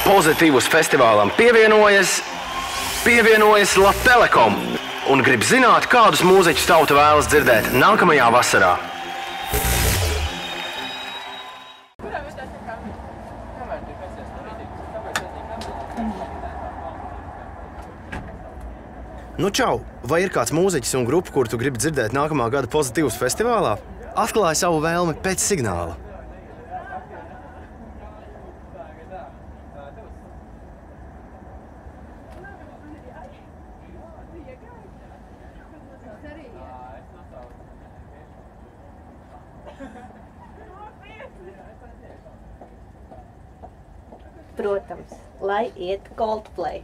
Pozitīvus festivālam pievienojas Latelekom un grib zināt, kādus mūziķus tauta vēlas dzirdēt nākamajā vasarā. Nu čau, vai ir kāds mūziķis un grupa, kur tu gribi dzirdēt nākamā gada Pozitīvus festivālā? Atklāj savu vēlmi pēc signāla. Protams, lai iet Coldplay.